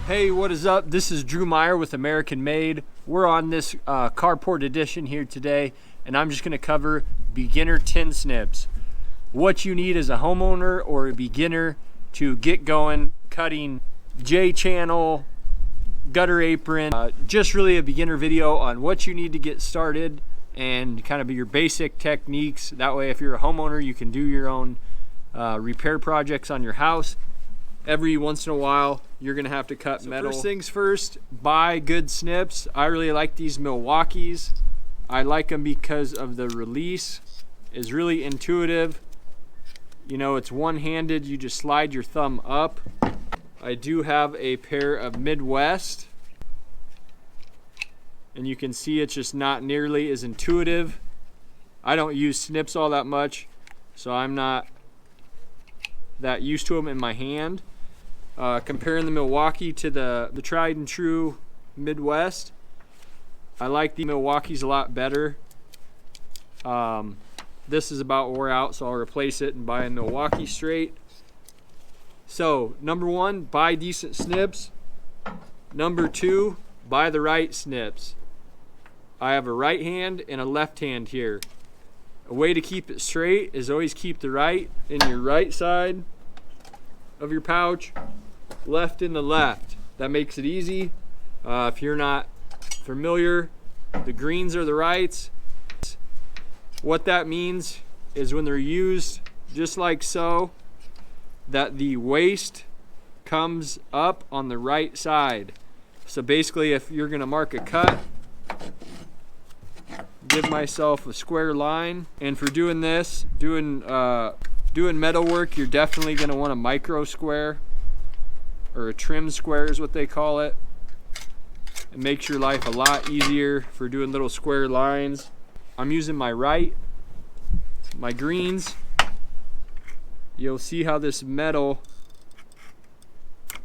Hey, what is up? This is Drew Meyer with American Made. We're on this carport edition here today, and I'm just going to cover beginner tin snips. What you need as a homeowner or a beginner to get going cutting J-channel, gutter apron. Just really a beginner video on what you need to get started and kind of your basic techniques. That way, if you're a homeowner, you can do your own repair projects on your house. Every once in a while, you're gonna have to cut metal. First things first, buy good snips. I really like these Milwaukee's. I like them because of the release is really intuitive. You know, it's one-handed, you just slide your thumb up. I do have a pair of Midwest, and you can see it's just not nearly as intuitive. I don't use snips all that much, so I'm not that used to them in my hand. Comparing the Milwaukee to the tried and true Midwest, I like the Milwaukee's a lot better. This is about wore out, so I'll replace it and buy a Milwaukee straight. So number one, buy decent snips. Number two, buy the right snips. I have a right hand and a left hand here. A way to keep it straight is always keep the right in your right side of your pouch, left in the left. That makes it easy. If you're not familiar, the greens are the rights. What that means is when they're used just like so, that the waste comes up on the right side. So basically, if you're gonna mark a cut, give myself a square line. And for doing this, doing metal work, you're definitely gonna want a micro square, or a trim square is what they call it. It makes your life a lot easier for doing little square lines. I'm using my greens. You'll see how this metal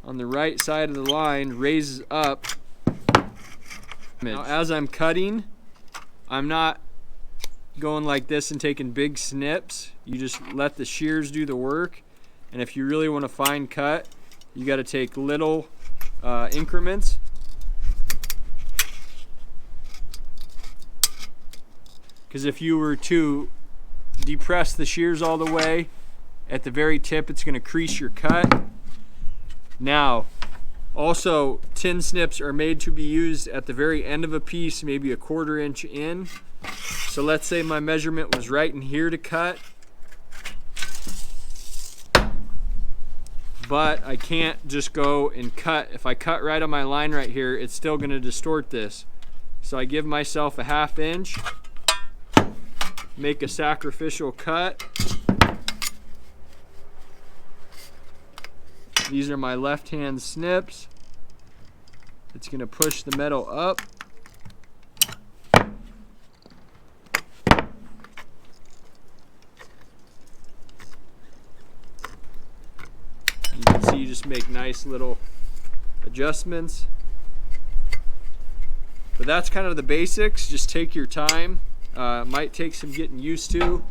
on the right side of the line raises up. Now, as I'm cutting, I'm not going like this and taking big snips. You just let the shears do the work. And if you really want a fine cut, you got to take little increments. Because if you were to depress the shears all the way, at the very tip, it's going to crease your cut. Now, also, tin snips are made to be used at the very end of a piece, maybe a 1/4 inch in. So let's say my measurement was right in here to cut, but I can't just go and cut. If I cut right on my line right here, it's still going to distort this. So I give myself a 1/2 inch, make a sacrificial cut. These are my left-hand snips. It's going to push the metal up. You can see you just make nice little adjustments. But that's kind of the basics. Just take your time. It might take some getting used to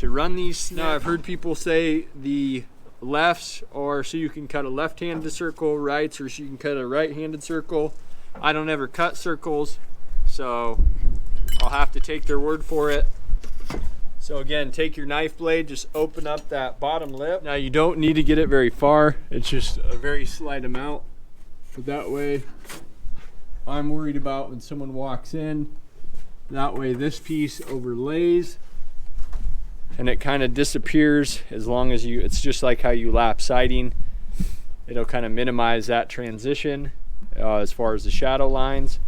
run these snips. Now, I've heard people say the lefts or so you can cut a left-handed circle, rights or so you can cut a right-handed circle. I don't ever cut circles, so I'll have to take their word for it. So again, take your knife blade, just open up that bottom lip. Now you don't need to get it very far, it's just a very slight amount. But that way, I'm worried about when someone walks in, that way this piece overlays and it kind of disappears. As long as it's just like how you lap siding, it'll kind of minimize that transition as far as the shadow lines.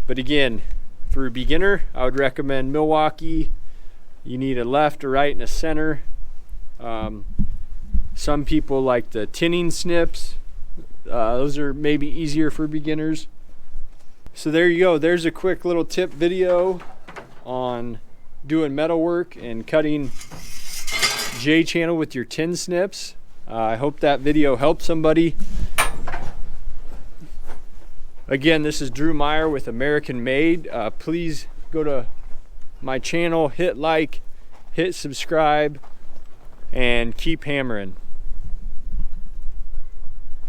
But again, for a beginner, I would recommend Milwaukee. You need a left, a right, and a center. Some people like the tinning snips. Those are maybe easier for beginners. So there you go. There's a quick little tip video on doing metal work and cutting J-channel with your tin snips. I hope that video helped somebody. Again, this is Drew Meyer with American Made. Please go to my channel, hit like, hit subscribe, and keep hammering.